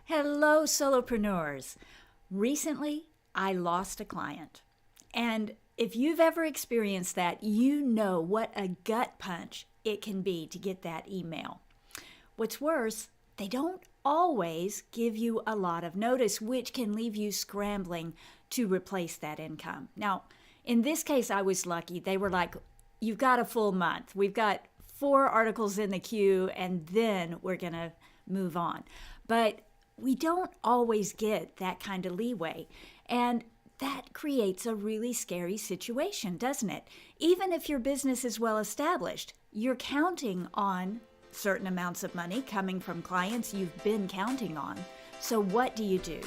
Hello, solopreneurs. Recently, I lost a client. And if you've ever experienced that, you know what a gut punch it can be to get that email. What's worse, they don't always give you a lot of notice, which can leave you scrambling to replace that income. Now, in this case, I was lucky. They were like, you've got a full month. We've got 4 articles in the queue, and then we're going to move on. But we don't always get that kind of leeway. And that creates a really scary situation, doesn't it? Even if your business is well established, you're counting on certain amounts of money coming from clients you've been counting on. So what do?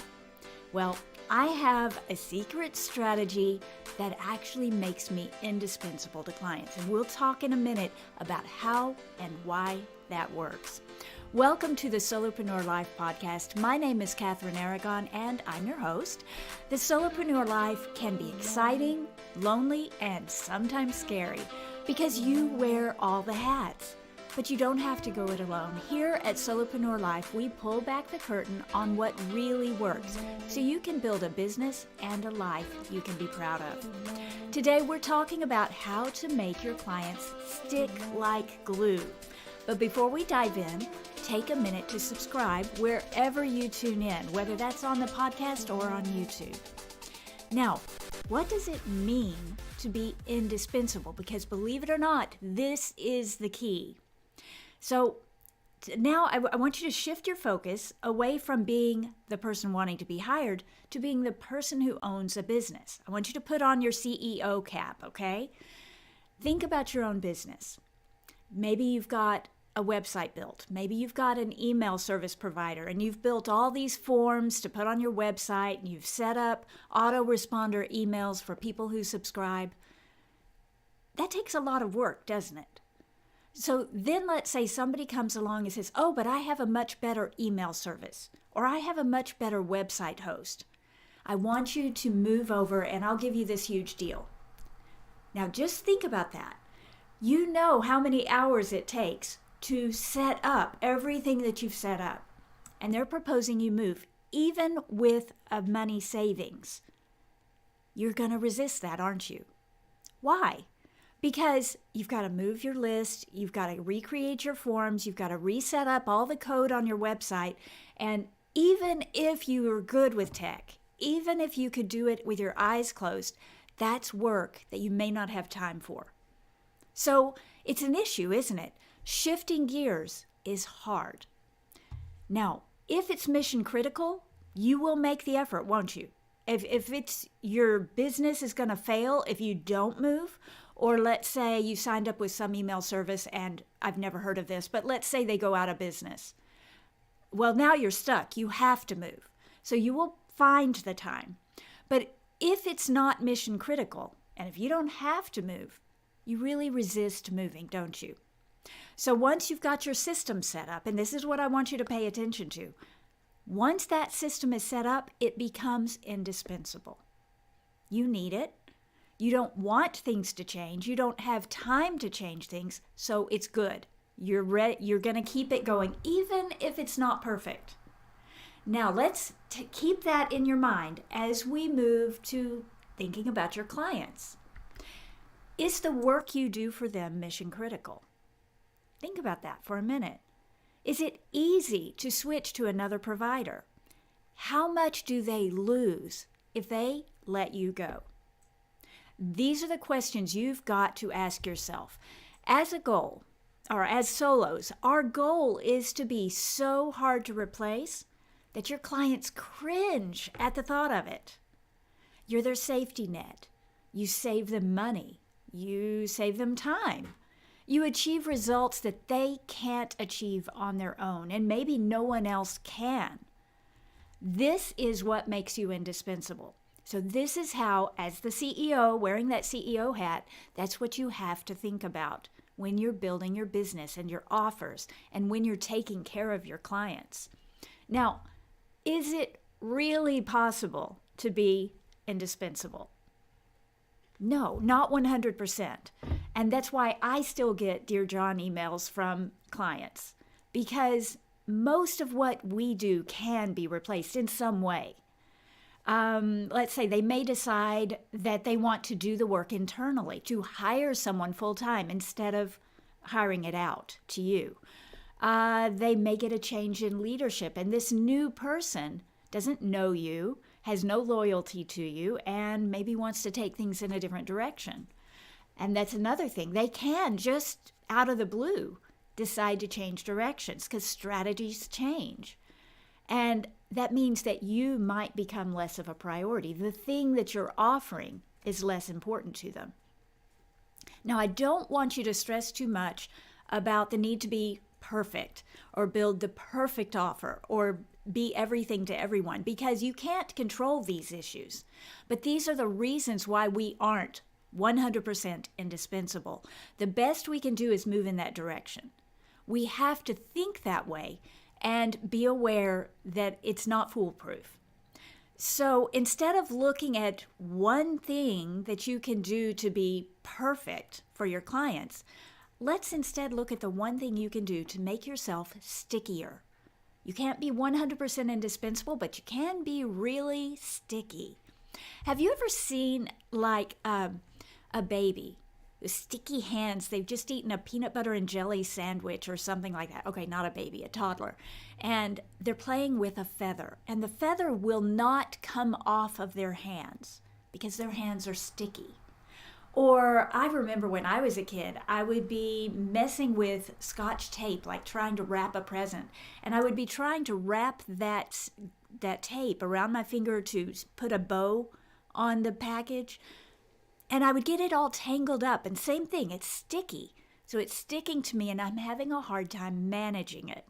Well, I have a secret strategy that actually makes me indispensable to clients. And we'll talk in a minute about how and why that works. Welcome to the Solopreneur Life podcast. My name is Kathryn Aragon, and I'm your host. The Solopreneur Life can be exciting, lonely, and sometimes scary because you wear all the hats. But you don't have to go it alone. Here at Solopreneur Life, we pull back the curtain on what really works so you can build a business and a life you can be proud of. Today, we're talking about how to make your clients stick like glue. But before we dive in, take a minute to subscribe wherever you tune in, whether that's on the podcast or on YouTube. Now, what does it mean to be indispensable? Because believe it or not, this is the key. So now I want you to shift your focus away from being the person wanting to be hired to being the person who owns a business. I want you to put on your CEO cap, okay? Think about your own business. Maybe you've got a website built. Maybe you've got an email service provider and you've built all these forms to put on your website and you've set up autoresponder emails for people who subscribe. That takes a lot of work, doesn't it? So then let's say somebody comes along and says, oh, but I have a much better email service, or I have a much better website host. I want you to move over and I'll give you this huge deal. Now just think about that. You know how many hours it takes to set up everything that you've set up. And they're proposing you move, even with a money savings. You're going to resist that, aren't you? Why? Because you've got to move your list, you've got to recreate your forms, you've got to reset up all the code on your website. And even if you are good with tech, even if you could do it with your eyes closed, that's work that you may not have time for. So it's an issue, isn't it? Shifting gears is hard. Now, if it's mission critical, you will make the effort, won't you? If it's your business is going to fail if you don't move, or let's say you signed up with some email service and I've never heard of this, but let's say they go out of business. Well, now you're stuck. You have to move. So you will find the time. But if it's not mission critical, and if you don't have to move, you really resist moving, don't you? So once you've got your system set up, and this is what I want you to pay attention to, once that system is set up, it becomes indispensable. You need it. You don't want things to change. You don't have time to change things, so it's good. You're going to keep it going, even if it's not perfect. Now, let's keep that in your mind as we move to thinking about your clients. Is the work you do for them mission critical? Think about that for a minute. Is it easy to switch to another provider? How much do they lose if they let you go? These are the questions you've got to ask yourself. As a goal, or as solos, our goal is to be so hard to replace that your clients cringe at the thought of it. You're their safety net. You save them money. You save them time. You achieve results that they can't achieve on their own, and maybe no one else can. This is what makes you indispensable. So this is how, as the CEO, wearing that CEO hat, that's what you have to think about when you're building your business and your offers and when you're taking care of your clients. Now, is it really possible to be indispensable? No, not 100%. And that's why I still get Dear John emails from clients, because most of what we do can be replaced in some way. Let's say they may decide that they want to do the work internally, to hire someone full-time instead of hiring it out to you. They may get a change in leadership, and this new person doesn't know you, has no loyalty to you, and maybe wants to take things in a different direction. And that's another thing. They can just out of the blue decide to change directions because strategies change. And that means that you might become less of a priority. The thing that you're offering is less important to them. Now, I don't want you to stress too much about the need to be perfect or build the perfect offer or be everything to everyone, because you can't control these issues. But these are the reasons why we aren't 100% indispensable. The best we can do is move in that direction. We have to think that way and be aware that it's not foolproof. So instead of looking at one thing that you can do to be perfect for your clients, let's instead look at the one thing you can do to make yourself stickier. You can't be 100% indispensable, but you can be really sticky. Have you ever seen like a baby with sticky hands? They've just eaten a peanut butter and jelly sandwich or something like that. Okay, not a baby, a toddler. And they're playing with a feather. And the feather will not come off of their hands because their hands are sticky. Or I remember when I was a kid, I would be messing with Scotch tape, like trying to wrap a present. And I would be trying to wrap that tape around my finger to put a bow on the package. And I would get it all tangled up. And same thing, it's sticky. So it's sticking to me and I'm having a hard time managing it.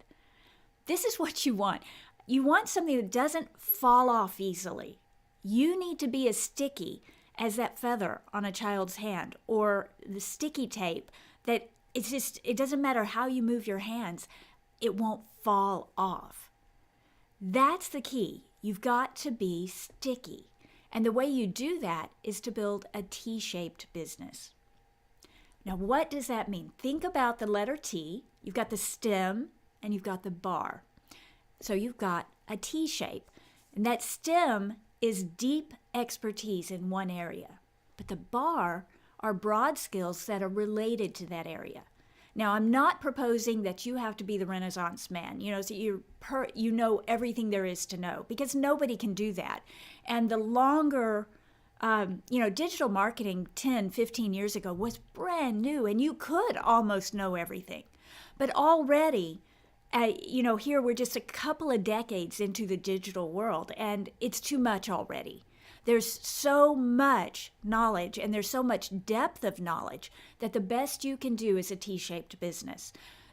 This is what you want. You want something that doesn't fall off easily. You need to be as sticky as that feather on a child's hand or the sticky tape that it doesn't matter how you move your hands, it won't fall off. That's the key. You've got to be sticky. And the way you do that is to build a T-shaped business. Now, what does that mean? Think about the letter T. You've got the stem and you've got the bar. So you've got a T shape. And that stem is deep expertise in one area. But the bar are broad skills that are related to that area. Now, I'm not proposing that you have to be the Renaissance man, so you know everything there is to know, because nobody can do that. And the longer, digital marketing 10, 15 years ago was brand new, and you could almost know everything. But already, here we're just a couple of decades into the digital world, and it's too much already. There's so much knowledge and there's so much depth of knowledge that the best you can do is a T-shaped business.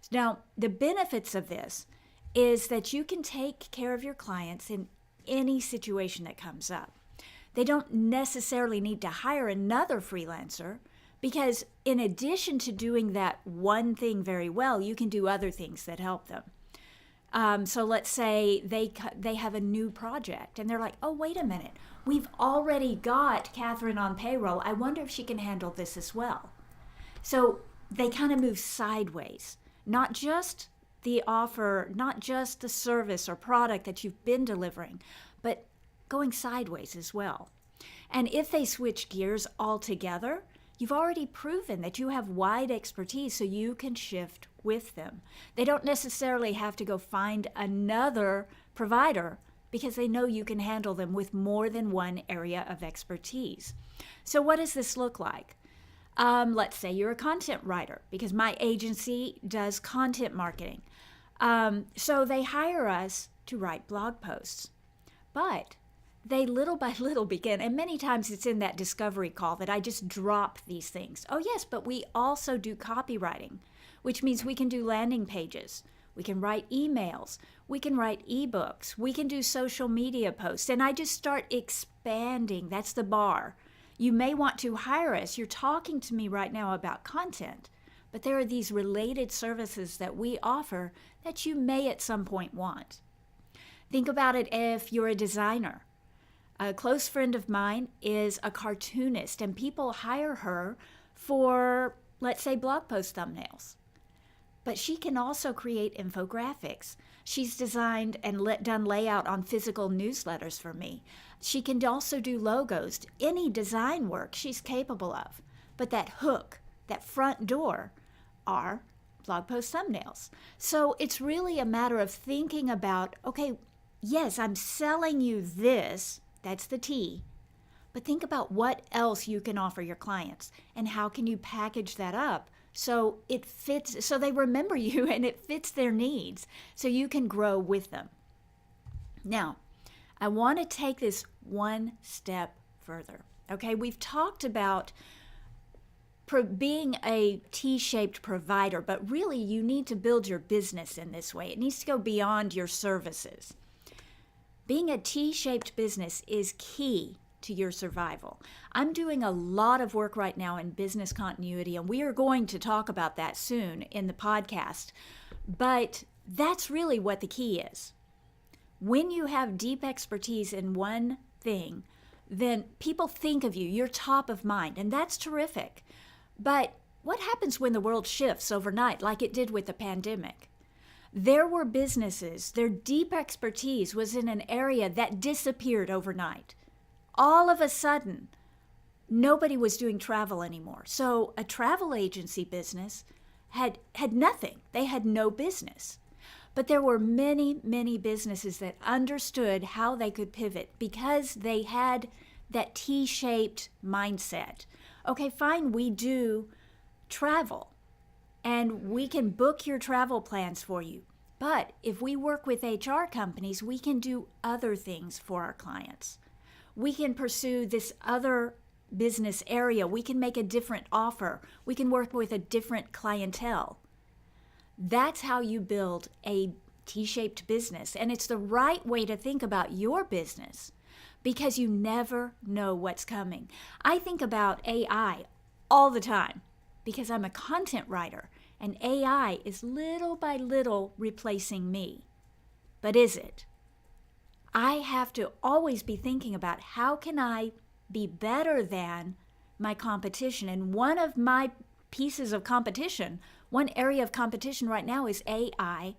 Now, the benefits of this is that you can take care of your clients in any situation that comes up. They don't necessarily need to hire another freelancer because in addition to doing that one thing very well, you can do other things that help them. So let's say they have a new project and they're like, oh, wait a minute. We've already got Kathryn on payroll. I wonder if she can handle this as well. So they kind of move sideways, not just the offer, not just the service or product that you've been delivering, but going sideways as well. And if they switch gears altogether, you've already proven that you have wide expertise so you can shift with them. They don't necessarily have to go find another provider because they know you can handle them with more than one area of expertise. So what does this look like? Let's say you're a content writer, because my agency does content marketing. So they hire us to write blog posts. But they little by little begin, and many times it's in that discovery call that I just drop these things. Oh yes, but we also do copywriting, which means we can do landing pages. We can write emails. We can write ebooks. We can do social media posts. And I just start expanding. That's the bar. You may want to hire us. You're talking to me right now about content, but there are these related services that we offer that you may at some point want. Think about it if you're a designer. A close friend of mine is a cartoonist, and people hire her for, let's say, blog post thumbnails. But she can also create infographics. She's designed and done layout on physical newsletters for me. She can also do logos, any design work she's capable of. But that hook, that front door, are blog post thumbnails. So it's really a matter of thinking about, okay, yes, I'm selling you this, that's the T, but think about what else you can offer your clients and how can you package that up so it fits, so they remember you and it fits their needs so you can grow with them. Now, I want to take this one step further. Okay, we've talked about being a T-shaped provider, but really you need to build your business in this way. It needs to go beyond your services. Being a T-shaped business is key to your survival. I'm doing a lot of work right now in business continuity, and we are going to talk about that soon in the podcast. But that's really what the key is. When you have deep expertise in one thing, then people think of you, you're top of mind, and that's terrific. But what happens when the world shifts overnight like it did with the pandemic? There were businesses, their deep expertise was in an area that disappeared overnight. All of a sudden, nobody was doing travel anymore. So a travel agency business had nothing. They had no business. But there were many, many businesses that understood how they could pivot because they had that T-shaped mindset. Okay, fine, we do travel and we can book your travel plans for you. But if we work with HR companies, we can do other things for our clients. We can pursue this other business area. We can make a different offer. We can work with a different clientele. That's how you build a T-shaped business. And it's the right way to think about your business because you never know what's coming. I think about AI all the time because I'm a content writer and AI is little by little replacing me. But is it? I have to always be thinking about how can I be better than my competition. And one of my pieces of competition, one area of competition right now is AI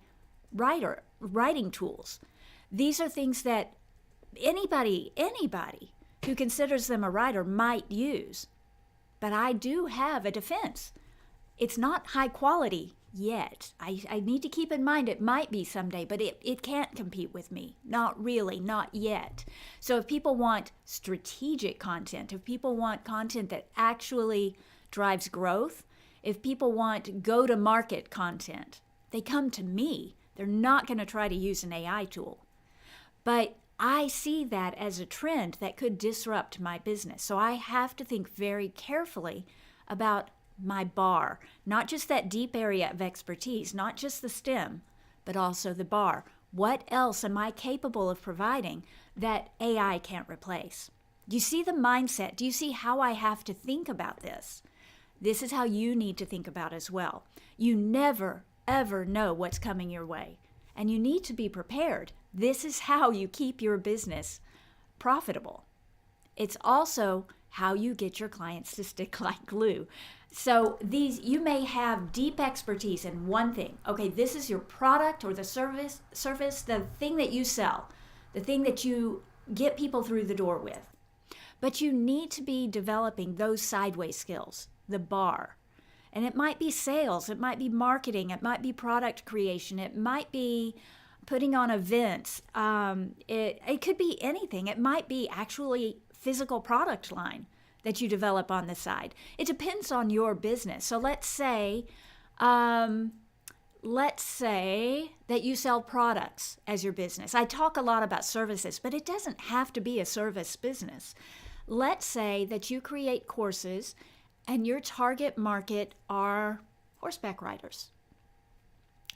writing tools. These are things that anybody who considers them a writer might use. But I do have a defense. It's not high quality yet. I need to keep in mind it might be someday, but it can't compete with me. Not really, not yet. So if people want strategic content, if people want content that actually drives growth, if people want go-to-market content, they come to me. They're not going to try to use an AI tool. But I see that as a trend that could disrupt my business. So I have to think very carefully about my bar, not just that deep area of expertise, not just the STEM, but also the bar. What else am I capable of providing that AI can't replace? Do you see the mindset? Do you see how I have to think about this? This is how you need to think about as well. You never, ever know what's coming your way, and you need to be prepared. This is how you keep your business profitable. It's also how you get your clients to stick like glue. So you may have deep expertise in one thing. Okay, this is your product or the service, the thing that you sell, the thing that you get people through the door with. But you need to be developing those sideways skills, the bar. And it might be sales, it might be marketing, it might be product creation, it might be putting on events. It could be anything. It might be actually physical product line that you develop on the side. It depends on your business. So let's say that you sell products as your business. I talk a lot about services, but it doesn't have to be a service business. Let's say that you create courses and your target market are horseback riders.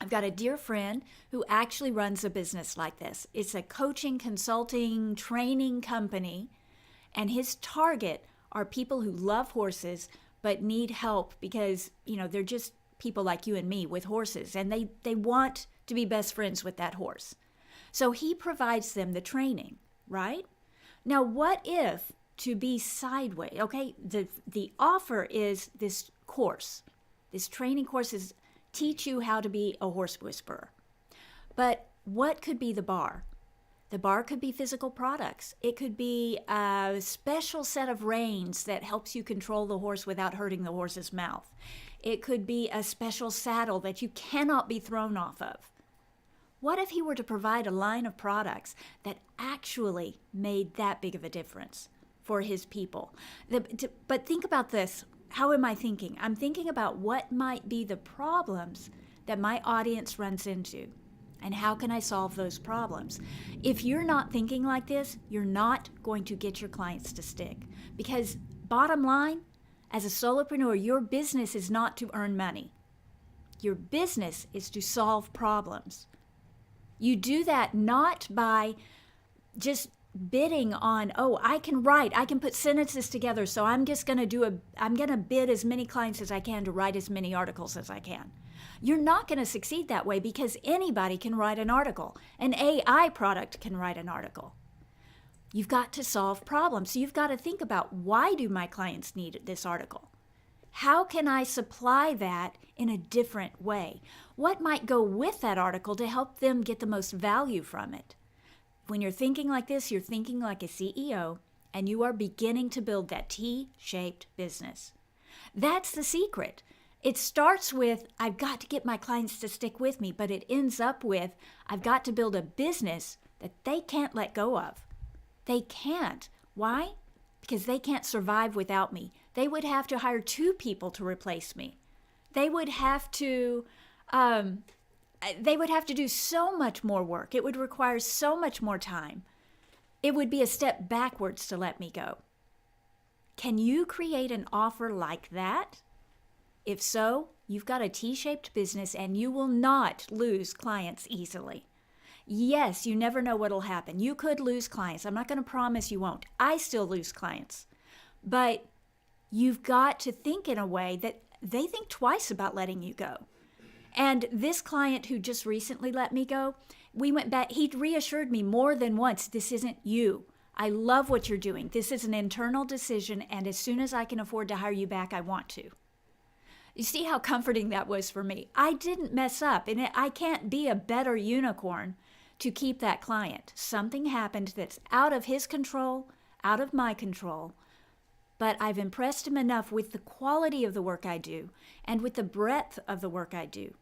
I've got a dear friend who actually runs a business like this. It's a coaching, consulting, training company, and his target are people who love horses but need help because, they're just people like you and me with horses, and they want to be best friends with that horse. So he provides them the training, right? Now, what if to be sideways, okay, the offer is this course. This training course is teach you how to be a horse whisperer. But what could be the bar? The bar could be physical products. It could be a special set of reins that helps you control the horse without hurting the horse's mouth. It could be a special saddle that you cannot be thrown off of. What if he were to provide a line of products that actually made that big of a difference for his people? But think about this. How am I thinking? I'm thinking about what might be the problems that my audience runs into, and how can I solve those problems? If you're not thinking like this, you're not going to get your clients to stick. Because bottom line, as a solopreneur, your business is not to earn money. Your business is to solve problems. You do that not by just bidding on, I can write, I can put sentences together, so I'm going to bid as many clients as I can to write as many articles as I can. You're not going to succeed that way, because anybody can write an article. An AI product can write an article. You've got to solve problems. So you've got to think about, why do my clients need this article? How can I supply that in a different way? What might go with that article to help them get the most value from it? When you're thinking like this, you're thinking like a CEO, and you are beginning to build that T-shaped business. That's the secret. It starts with, I've got to get my clients to stick with me, but it ends up with, I've got to build a business that they can't let go of. They can't. Why? Because they can't survive without me. They would have to hire 2 people to replace me. They would have to do so much more work. It would require so much more time. It would be a step backwards to let me go. Can you create an offer like that? If so, you've got a T-shaped business, and you will not lose clients easily. Yes, you never know what'll happen. You could lose clients. I'm not going to promise you won't. I still lose clients. But you've got to think in a way that they think twice about letting you go. And this client who just recently let me go, we went back. He'd reassured me more than once, this isn't you. I love what you're doing. This is an internal decision, and as soon as I can afford to hire you back, I want to. You see how comforting that was for me. I didn't mess up, and I can't be a better unicorn to keep that client. Something happened that's out of his control, out of my control, but I've impressed him enough with the quality of the work I do and with the breadth of the work I do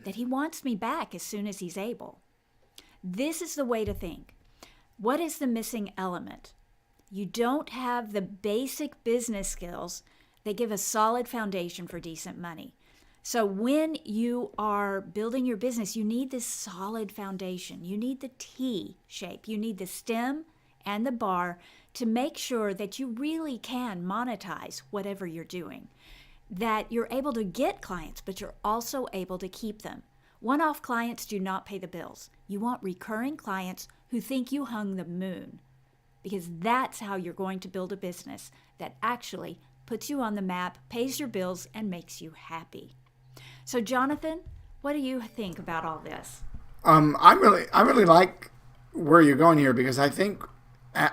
that he wants me back as soon as he's able. This is the way to think. What is the missing element? You don't have the basic business skills that give a solid foundation for decent money. So when you are building your business, you need this solid foundation. You need the T shape. You need the stem and the bar to make sure that you really can monetize whatever you're doing, that you're able to get clients, but you're also able to keep them. One-off clients do not pay the bills. You want recurring clients who think you hung the moon, because that's how you're going to build a business that actually puts you on the map, pays your bills, and makes you happy. So, Jonathan, what do you think about all this? I really like where you're going here, because I think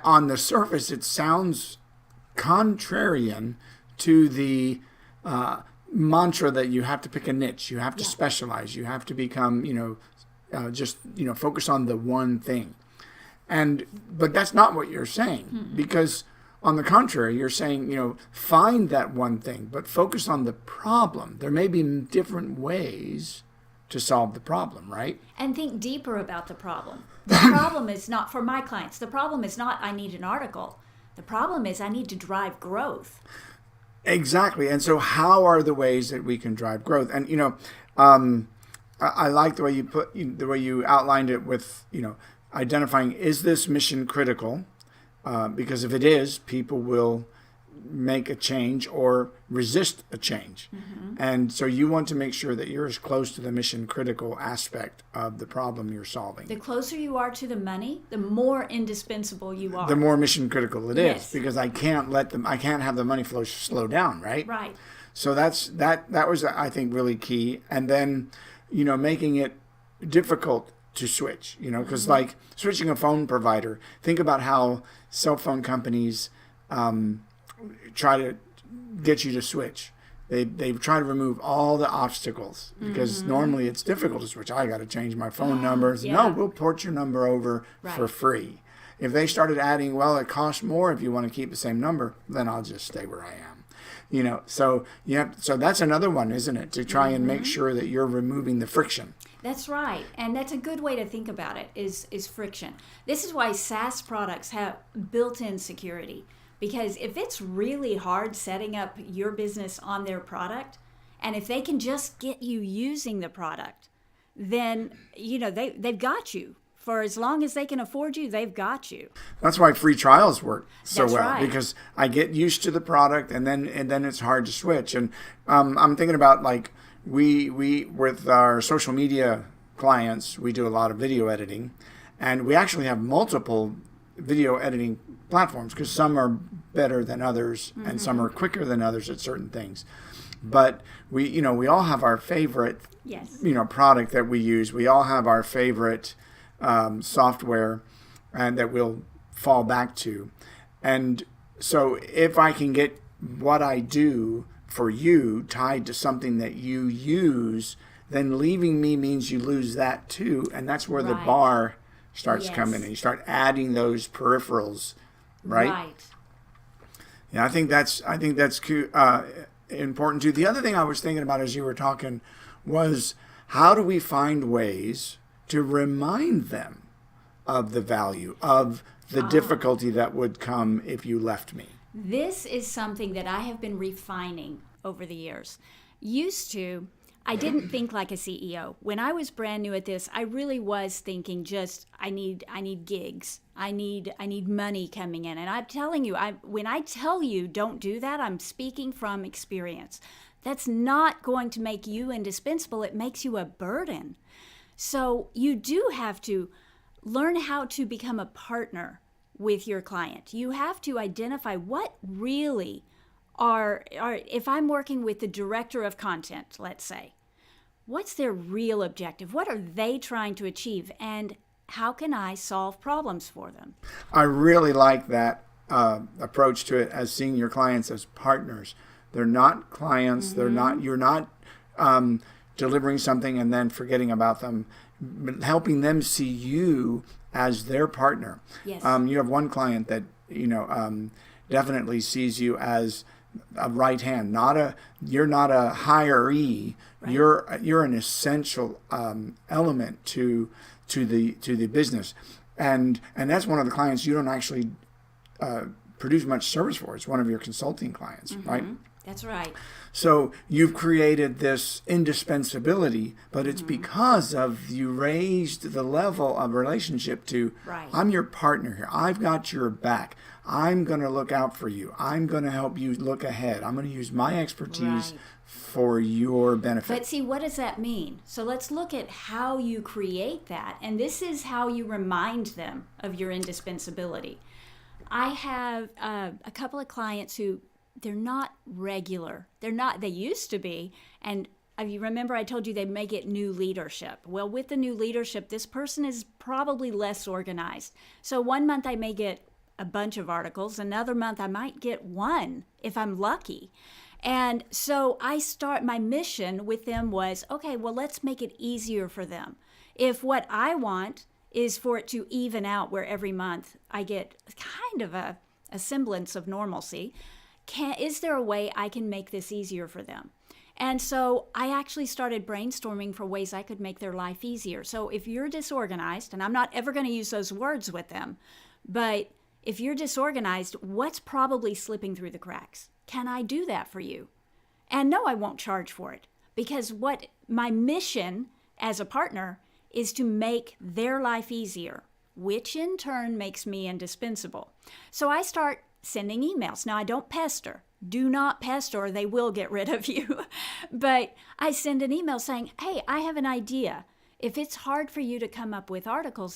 on the surface it sounds contrarian to the mantra that you have to pick a niche, you have to specialize, you have to become, focus on the one thing. But that's not what you're saying, because on the contrary, you're saying, find that one thing, but focus on the problem. There may be different ways to solve the problem, right? And think deeper about the problem. The problem is not, for my clients, the problem is not I need an article. The problem is I need to drive growth. Exactly. And so how are the ways that we can drive growth? And, I like the way you outlined it with, identifying, is this mission critical? Because if it is, people will make a change or resist a change. Mm-hmm. And so you want to make sure that you're as close to the mission critical aspect of the problem you're solving. The closer you are to the money, the more indispensable you are. The more mission critical it is, because I can't have the money flow slow down, right? Right. So that was, I think, really key. And then, making it difficult to switch, because like switching a phone provider, think about how cell phone companies try to get you to switch. They try to remove all the obstacles because normally it's difficult to switch. I got to change my phone numbers. Yeah. No, we'll port your number over Right. for free. If they started adding, well, it costs more if you want to keep the same number, then I'll just stay where I am. So so that's another one, isn't it? To try and make sure that you're removing the friction. That's right. And that's a good way to think about it is friction. This is why SaaS products have built-in security. Because if it's really hard setting up your business on their product, and if they can just get you using the product, then, they've got you. For as long as they can afford you, they've got you. That's why free trials work so That's well, right. because I get used to the product, and then it's hard to switch. And I'm thinking about like we with our social media clients, we do a lot of video editing, and we actually have multiple video editing platforms because some are better than others, and some are quicker than others at certain things. But we all have our favorite Yes. product that we use. We all have our favorite software and that we'll fall back to. And so if I can get what I do for you tied to something that you use, then leaving me means you lose that too. And that's where the Right. bar starts Yes. coming in. You start adding those peripherals, right? Right. Yeah, I think that's important too. The other thing I was thinking about as you were talking was how do we find ways to remind them of the value, of the difficulty that would come if you left me? This is something that I have been refining over the years. Used to, I didn't think like a CEO. When I was brand new at this, I really was thinking just I need gigs. I need money coming in. And I'm telling you, when I tell you don't do that, I'm speaking from experience. That's not going to make you indispensable. It makes you a burden. So you do have to learn how to become a partner with your client. You have to identify what really are if I'm working with the director of content, let's say, what's their real objective? What are they trying to achieve? And how can I solve problems for them? I really like that approach to it as seeing your clients as partners. They're not clients. They're not. You're not delivering something and then forgetting about them. But helping them see you as their partner. Yes. You have one client that definitely sees you as a right hand. You're not a hiree. Right. You're an essential element to the business, and that's one of the clients you don't actually produce much service for. It's one of your consulting clients, right? That's right. So you've created this indispensability, but it's because of you raised the level of relationship to, Right. I'm your partner here. I've got your back. I'm going to look out for you. I'm going to help you look ahead. I'm going to use my expertise Right. for your benefit. But see, what does that mean? So let's look at how you create that. And this is how you remind them of your indispensability. I have a couple of clients who they're not regular. They used to be. And you remember I told you they may get new leadership. Well, with the new leadership, this person is probably less organized. So one month I may get a bunch of articles. Another month I might get one if I'm lucky. And so my mission with them was, okay, well, let's make it easier for them. If what I want is for it to even out where every month I get kind of a semblance of normalcy, is there a way I can make this easier for them? And so I actually started brainstorming for ways I could make their life easier. So if you're disorganized, and I'm not ever going to use those words with them, but if you're disorganized, what's probably slipping through the cracks? Can I do that for you? And no, I won't charge for it, because what my mission as a partner is to make their life easier, which in turn makes me indispensable. So I start sending emails. Now, I don't pester. Do not pester or they will get rid of you. But I send an email saying, hey, I have an idea. If it's hard for you to come up with article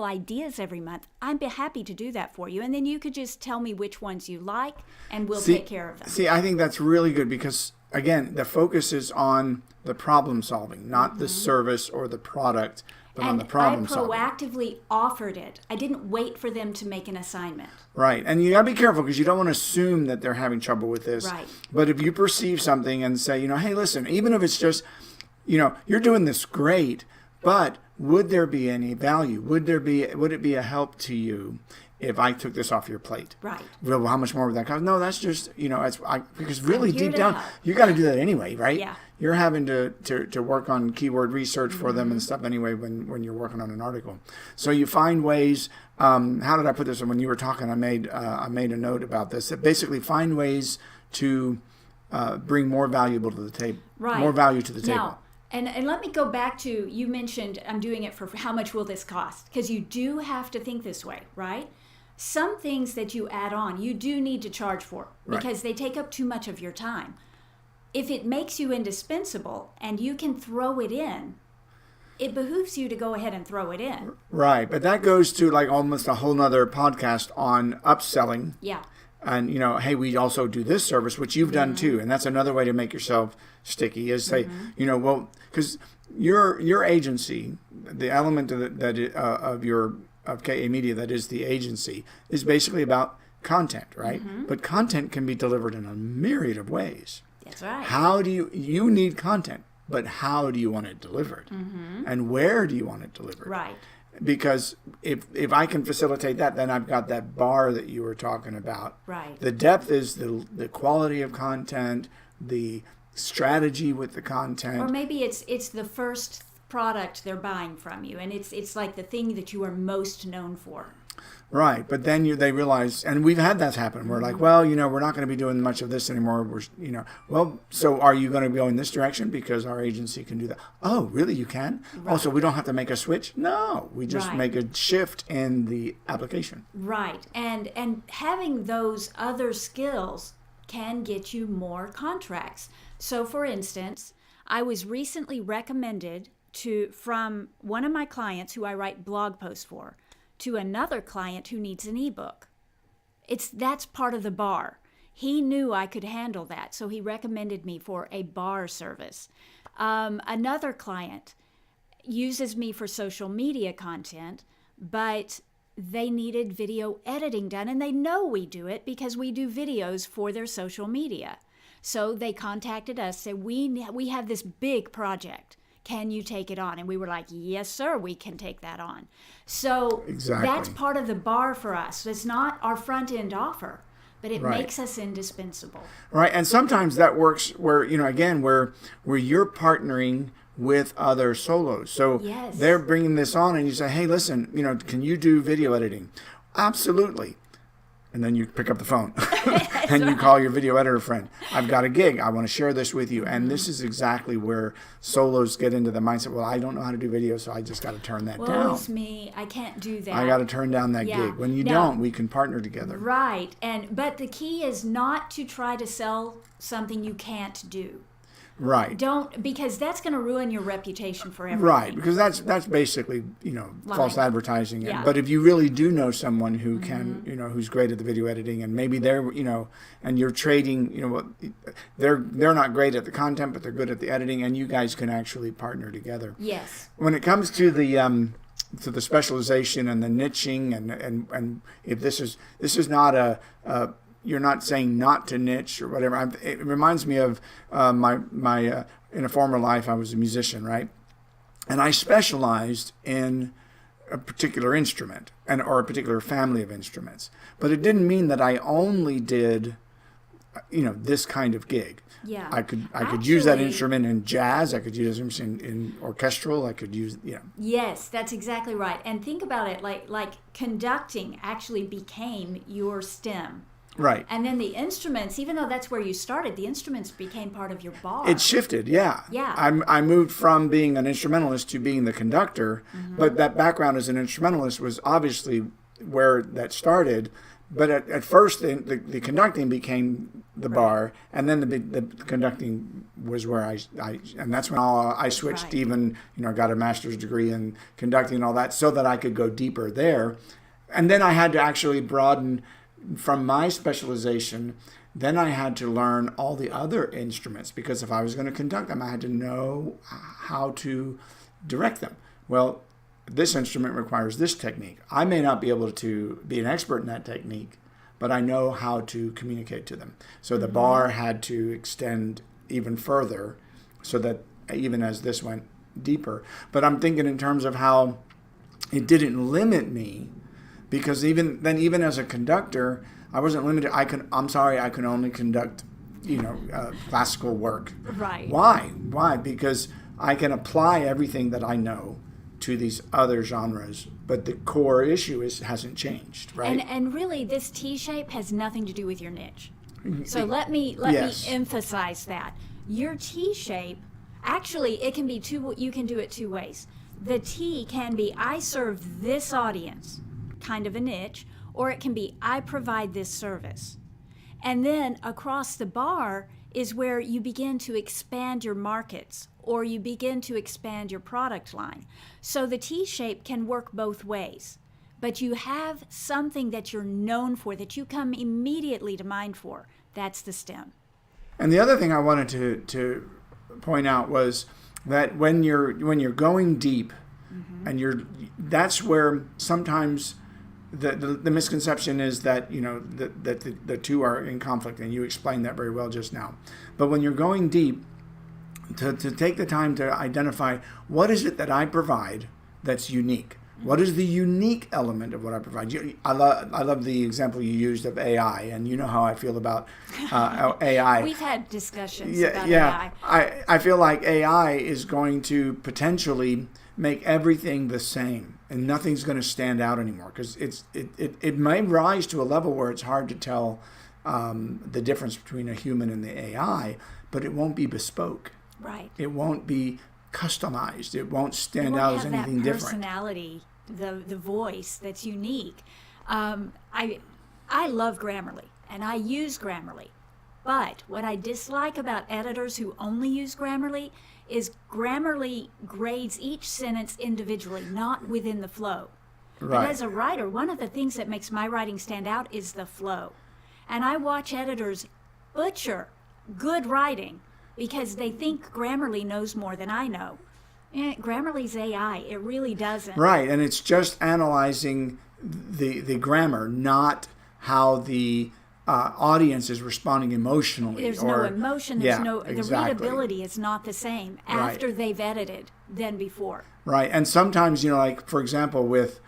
ideas every month, I'd be happy to do that for you. And then you could just tell me which ones you like and we'll take care of them. See, I think that's really good because, again, the focus is on the problem solving, not the service or the product, but on And the problem I solving. proactively offered it. I didn't wait for them to make an assignment. Right. And you got to be careful because you don't want to assume that they're having trouble with this. Right. But if you perceive something and say, hey, listen, even if it's just, you're doing this great, but would there be any value? Would it be a help to you if I took this off your plate? Right. Well, how much more would that cost? No, that's just, because really I'm here deep to down, help. you got to do that anyway, right? Yeah. You're having to work on keyword research for them and stuff anyway when you're working on an article. So you find ways. How did I put this? When you were talking, I made a note about this. That basically find ways to bring more value to the table. Right. More value to the table. Now, and let me go back to, you mentioned I'm doing it for how much will this cost? Because you do have to think this way, right? Some things that you add on, you do need to charge for because they take up too much of your time. If it makes you indispensable and you can throw it in, it behooves you to go ahead and throw it in. Right. But that goes to like almost a whole nother podcast on upselling. Yeah. And, hey, we also do this service, which you've done too. And that's another way to make yourself sticky is say, because your agency, the element of KA Media that is the agency is basically about content, right? But content can be delivered in a myriad of ways. That's right. How do you need content, but how do you want it delivered? And where do you want it delivered? Right. Because if I can facilitate that, then I've got that bar that you were talking about. Right. The depth is the quality of content, the strategy with the content. Or maybe it's the first product they're buying from you, and it's like the thing that you are most known for. Right, but then they realize, and we've had that happen. We're like, well, we're not going to be doing much of this anymore. So are you going to go in this direction because our agency can do that? Oh, really? You can? Right. Oh, so we don't have to make a switch? No, we just Right. make a shift in the application. Right, and having those other skills can get you more contracts. So, for instance, I was recently recommended from one of my clients who I write blog posts for, to another client who needs an ebook. That's part of the bar. He knew I could handle that, so he recommended me for a bar service. Another client uses me for social media content, but they needed video editing done, and they know we do it because we do videos for their social media. So they contacted us, said, we have this big project. Can you take it on? And we were like, yes, sir, we can take that on. So Exactly. That's part of the bar for us. It's not our front end offer, but it Right. makes us indispensable. Right, and sometimes that works where, again, where you're partnering with other solos. So Yes. they're bringing this on and you say, hey, listen, can you do video editing? Absolutely. And then you pick up the phone and you call your video editor friend. I've got a gig. I want to share this with you. And this is exactly where solos get into the mindset, well, I don't know how to do video, so I just got to turn that Woe down. is me. I can't do that. I got to turn down that Yeah. gig. When you Now- don't, we can partner together. Right. But the key is not to try to sell something you can't do. Right. Because that's going to ruin your reputation for everything. Right, because that's basically false Lying. advertising. Yeah. But if you really do know someone who can who's great at the video editing, and maybe they're and you're trading, they're not great at the content, but they're good at the editing, and you guys can actually partner together. Yes. When it comes to the specialization and the niching, and if this is not you're not saying not to niche or whatever. It reminds me of my in a former life, I was a musician, right? And I specialized in a particular instrument or a particular family of instruments. But it didn't mean that I only did, this kind of gig. Yeah. I could use that Actually- instrument in jazz. I could use it in orchestral. I could use, Yes, that's exactly right. And think about it, like conducting actually became your STEM. Right. And then the instruments, even though that's where you started, the instruments became part of your bar. It shifted, yeah. Yeah. I moved from being an instrumentalist to being the conductor, but that background as an instrumentalist was obviously where that started. But at first, the conducting became the bar, and then the conducting was where I and that's when I switched. right. Even got a master's degree in conducting and all that, so that I could go deeper there. And then I had to actually broaden from my specialization. Then I had to learn all the other instruments, because if I was going to conduct them, I had to know how to direct them. Well, this instrument requires this technique. I may not be able to be an expert in that technique, but I know how to communicate to them. So the bar had to extend even further so that even as this went deeper. But I'm thinking in terms of how it didn't limit me, because even as a conductor, I wasn't limited. I can only conduct, classical work. Right. Why? Because I can apply everything that I know to these other genres, but the core issue hasn't changed, right? And really, this T shape has nothing to do with your niche. So let me emphasize that your T shape, actually, it can be you can do it two ways. The T can be I serve this audience, kind of a niche, or it can be I provide this service. And then across the bar is where you begin to expand your markets, or you begin to expand your product line. So the T shape can work both ways, but you have something that you're known for, that you come immediately to mind for. That's the stem. And the other thing I wanted to point out was that when you're going deep, and that's where sometimes the misconception is that that the two are in conflict, and you explained that very well just now. But when you're going deep, to take the time to identify what is it that I provide that's unique. What is the unique element of what I provide? I love the example you used of AI, and you know how I feel about AI. We've had discussions about AI. I feel like AI is going to potentially make everything the same, and nothing's going to stand out anymore, because it may rise to a level where it's hard to tell the difference between a human and the AI, but it won't be bespoke. Right. It won't be customized. It won't stand out as anything different. Personality, the voice that's unique. I love Grammarly, and I use Grammarly. But what I dislike about editors who only use Grammarly is Grammarly grades each sentence individually, not within the flow. Right. And as a writer, one of the things that makes my writing stand out is the flow. And I watch editors butcher good writing because they think Grammarly knows more than I know. Grammarly's AI. It really doesn't. Right, and it's just analyzing the grammar, not how the audience is responding emotionally. There's no emotion. There's the exactly. readability is not the same after they've edited than before. Right, and sometimes, like, for example, with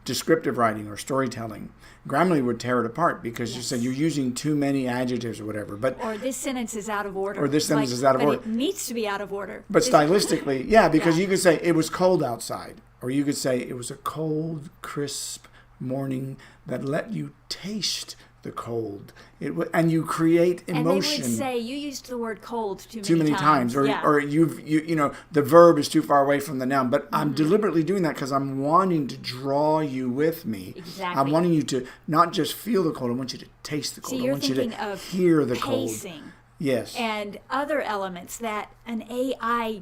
descriptive writing or storytelling, Grammarly would tear it apart because you said you're using too many adjectives or whatever. Or this sentence is out of order. Or this sentence is out of order. But it needs to be out of order. But stylistically, because you could say it was cold outside. Or you could say it was a cold, crisp morning that let you taste the cold. And you create emotion. And they would say you used the word cold too many times. Or the verb is too far away from the noun. But I'm deliberately doing that because I'm wanting to draw you with me. Exactly. I'm wanting you to not just feel the cold. I want you to taste the cold. So you're I want you thinking to of hear the cold. Pacing. Yes. And other elements that an AI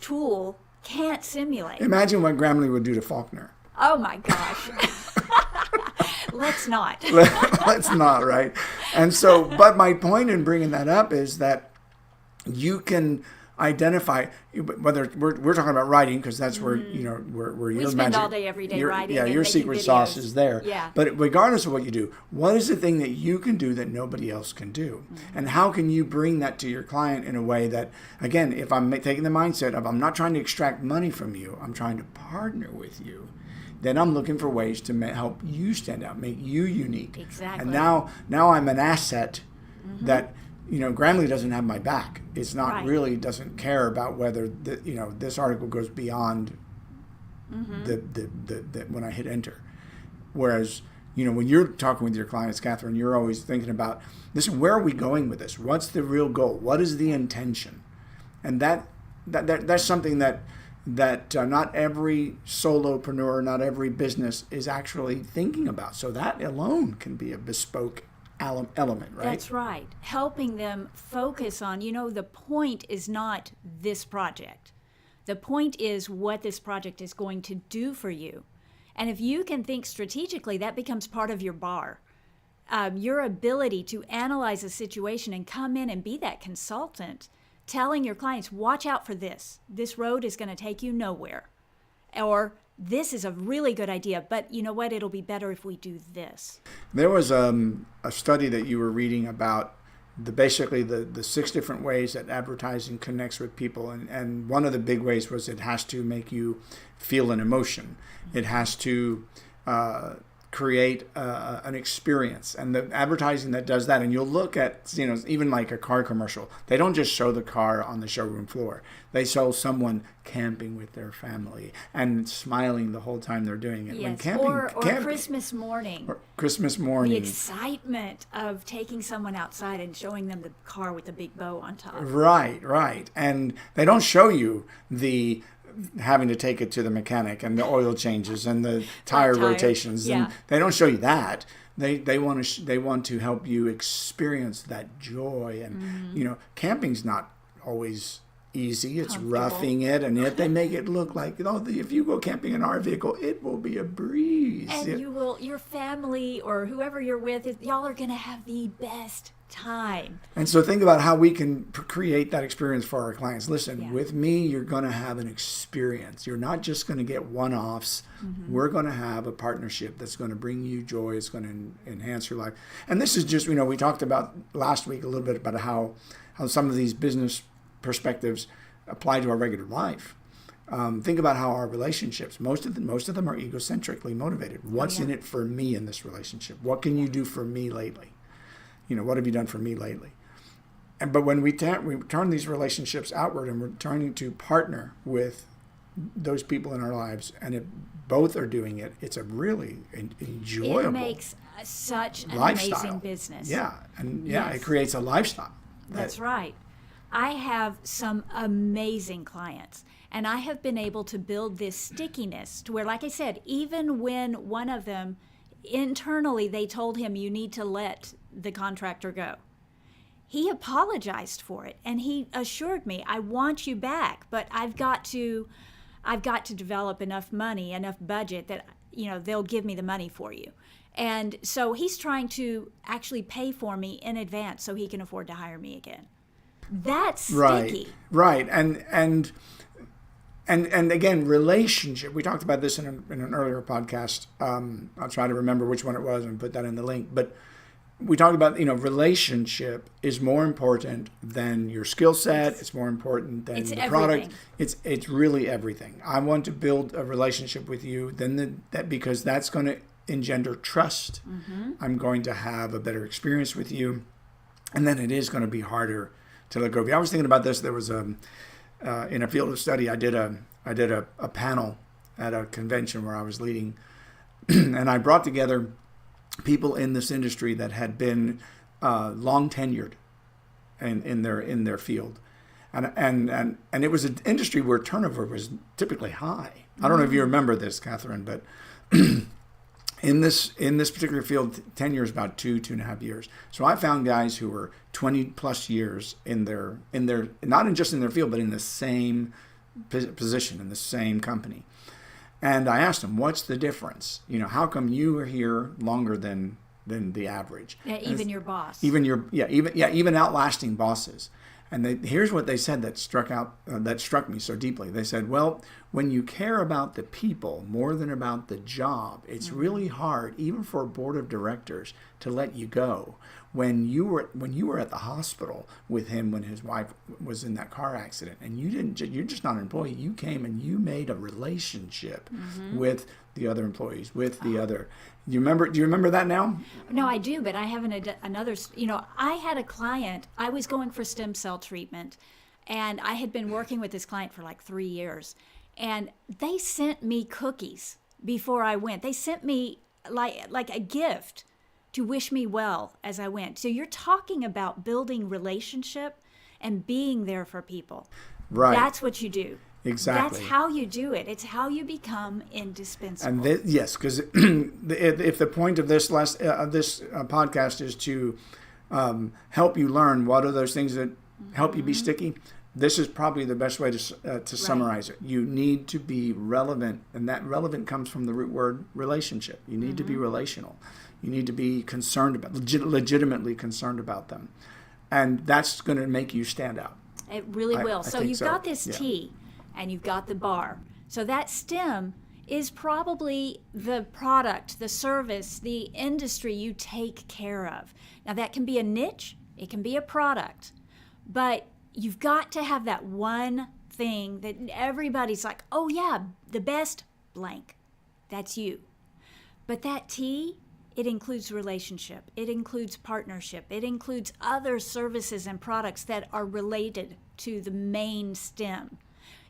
tool can't simulate. Imagine what Grammarly would do to Faulkner. Oh my gosh. Let's not. Let's not, right? And so, but my point in bringing that up is that you can identify whether we're talking about writing, because that's where where we your spend magic, all day every day writing. Yeah, your secret sauce is there. Yeah. But regardless of what you do, what is the thing that you can do that nobody else can do, and how can you bring that to your client in a way that, again, if I'm taking the mindset of I'm not trying to extract money from you, I'm trying to partner with you. Then I'm looking for ways to help you stand out, make you unique. Exactly. And now I'm an asset that, Grammarly doesn't have my back. It's not really doesn't care about whether this article goes beyond the when I hit enter. Whereas, when you're talking with your clients, Kathryn, you're always thinking about, listen, where are we going with this? What's the real goal? What is the intention? And that's something that not every solopreneur, not every business is actually thinking about. So that alone can be a bespoke element, right? That's right. Helping them focus on, the point is not this project. The point is what this project is going to do for you. And if you can think strategically, that becomes part of your bar. Your ability to analyze a situation and come in and be that consultant, telling your clients, watch out for this. This road is going to take you nowhere. or this is a really good idea, but you know what? It'll be better if we do this. There was a study that you were reading about basically the 6 different ways that advertising connects with people. And one of the big ways was it has to make you feel an emotion. It has to create an experience, and the advertising that does that. And you'll look at, even like a car commercial, they don't just show the car on the showroom floor. They show someone camping with their family and smiling the whole time they're doing it. Yes. When camping, or Christmas morning. Or Christmas morning. The excitement of taking someone outside and showing them the car with the big bow on top. Right. And they don't show you the having to take it to the mechanic and the oil changes and the tire rotations. Yeah. And they don't show you that. They want to help you experience that joy. And camping's not always easy. It's roughing it, and yet they make it look like, if you go camping in our vehicle, it will be a breeze. And your family or whoever you're with, y'all are going to have the best time. And so think about how we can create that experience for our clients. Listen, with me, you're going to have an experience. You're not just going to get one-offs. We're going to have a partnership that's going to bring you joy. It's going to enhance your life. And this is just, we talked about last week a little bit about how some of these business perspectives apply to our regular life. Think about how our relationships, most of them are egocentrically motivated. What's in it for me in this relationship? What can you do for me lately? What have you done for me lately? But when we turn these relationships outward and we're trying to partner with those people in our lives, and if both are doing it, it's a really enjoyable It makes such an lifestyle. Amazing business. Yeah, and it creates a lifestyle. That's right. I have some amazing clients, and I have been able to build this stickiness to where, like I said, even when one of them internally they told him, you need to let the contractor go, he apologized for it, and he assured me, I want you back, but I've got to develop enough money, enough budget that they'll give me the money for you. And so he's trying to actually pay for me in advance so he can afford to hire me again. That's sticky. Right. And again, relationship. We talked about this in an earlier podcast. I'll try to remember which one it was and put that in the link. But we talked about, relationship is more important than your skill set. It's more important than the product. It's really everything. I want to build a relationship with you because that's going to engender trust. I'm going to have a better experience with you, and then it is going to be harder to let go of you. I was thinking about this. There was in a field of study, I did a panel at a convention where I was leading, and I brought together people in this industry that had been long tenured in their field, and it was an industry where turnover was typically high. I don't know if you remember this, Kathryn, but in this particular field, tenure is about 2.5 years. So I found guys who were 20 plus years in their not just in their field, but in the same position in the same company. And I asked them, what's the difference? How come you are here longer than the average? Yeah, even your boss. Even outlasting bosses. And here's what they said that struck me so deeply. They said, well, when you care about the people more than about the job, it's really hard, even for a board of directors, to let you go. When you were at the hospital with him when his wife was in that car accident, and you're just not an employee. You came and you made a relationship with the other employees, with the other. Do you remember that now? No, I do, but I have another. I had a client. I was going for stem cell treatment, and I had been working with this client for like 3 years, and they sent me cookies before I went. They sent me like a gift to wish me well as I went. So you're talking about building relationship and being there for people. Right. That's what you do. Exactly. That's how you do it. It's how you become indispensable. And yes, because if the point of this podcast is to help you learn what are those things that help you be sticky, this is probably the best way to summarize it. You need to be relevant, and that relevant comes from the root word relationship. You need to be relational. You need to be concerned about, legitimately concerned about them, and that's going to make you stand out. It really will. I So think you've got this tea, and you've got the bar. So that stem is probably the product, the service, the industry you take care of. Now that can be a niche, it can be a product, but you've got to have that one thing that everybody's like, oh yeah, the best blank. That's you. But that T, it includes relationship, it includes partnership, it includes other services and products that are related to the main stem.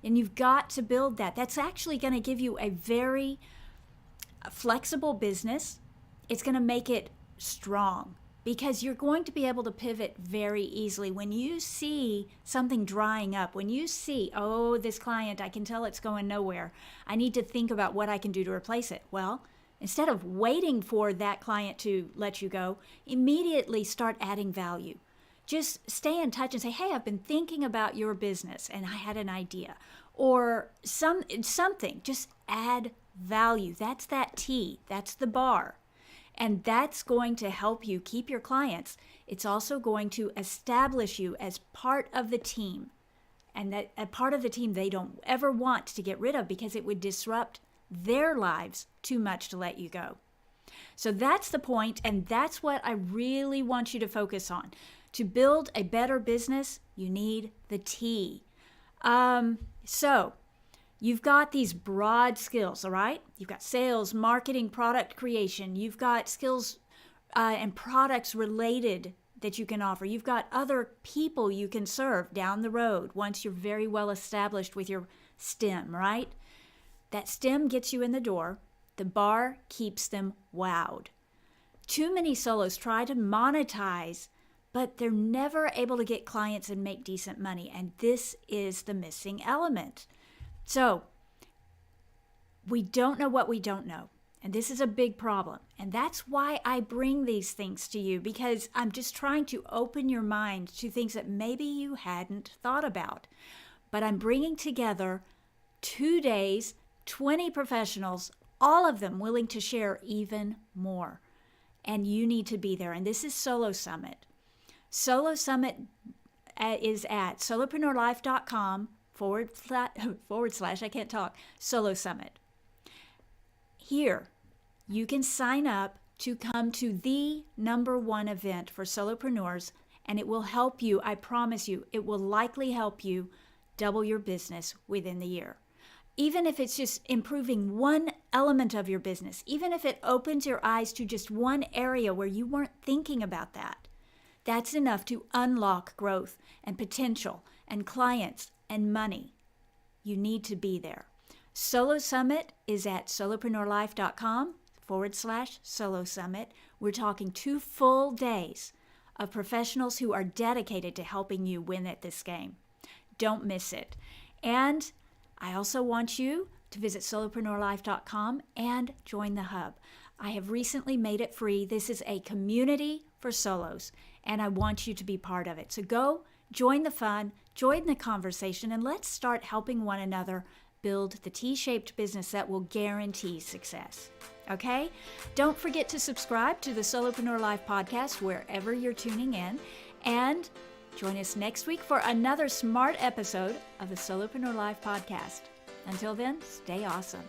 And you've got to build that. That's actually going to give you a very flexible business. It's going to make it strong because you're going to be able to pivot very easily. When you see something drying up, when you see, oh, this client, I can tell it's going nowhere. I need to think about what I can do to replace it. Well, instead of waiting for that client to let you go, immediately start adding value. Just stay in touch and say, hey, I've been thinking about your business and I had an idea. Or something, just add value. That's that T, that's the bar. And that's going to help you keep your clients. It's also going to establish you as part of the team. And that a part of the team they don't ever want to get rid of because it would disrupt their lives too much to let you go. So that's the point, and that's what I really want you to focus on. To build a better business, you need the T. So you've got these broad skills, all right? You've got sales, marketing, product creation. You've got skills and products related that you can offer. You've got other people you can serve down the road once you're very well established with your stem, right? That stem gets you in the door. The bar keeps them wowed. Too many solos try to monetize, but they're never able to get clients and make decent money. And this is the missing element. So we don't know what we don't know. And this is a big problem. And that's why I bring these things to you, because I'm just trying to open your mind to things that maybe you hadn't thought about. But I'm bringing together 2 days, 20 professionals, all of them willing to share even more. And you need to be there. And this is Solo Summit. Solo Summit is at solopreneurlife.com / I can't talk, Solo Summit. Here, you can sign up to come to the #1 event for solopreneurs, and it will help you, I promise you, it will likely help you double your business within the year. Even if it's just improving one element of your business, even if it opens your eyes to just one area where you weren't thinking about that, that's enough to unlock growth and potential and clients and money. You need to be there. Solo Summit is at solopreneurlife.com / Solo Summit. We're talking 2 full days of professionals who are dedicated to helping you win at this game. Don't miss it. And I also want you to visit solopreneurlife.com and join the hub. I have recently made it free. This is a community for solos, and I want you to be part of it. So go join the fun, join the conversation, and let's start helping one another build the T-shaped business that will guarantee success. Okay? Don't forget to subscribe to the Solopreneur Life podcast wherever you're tuning in, and join us next week for another smart episode of the Solopreneur Life podcast. Until then, stay awesome.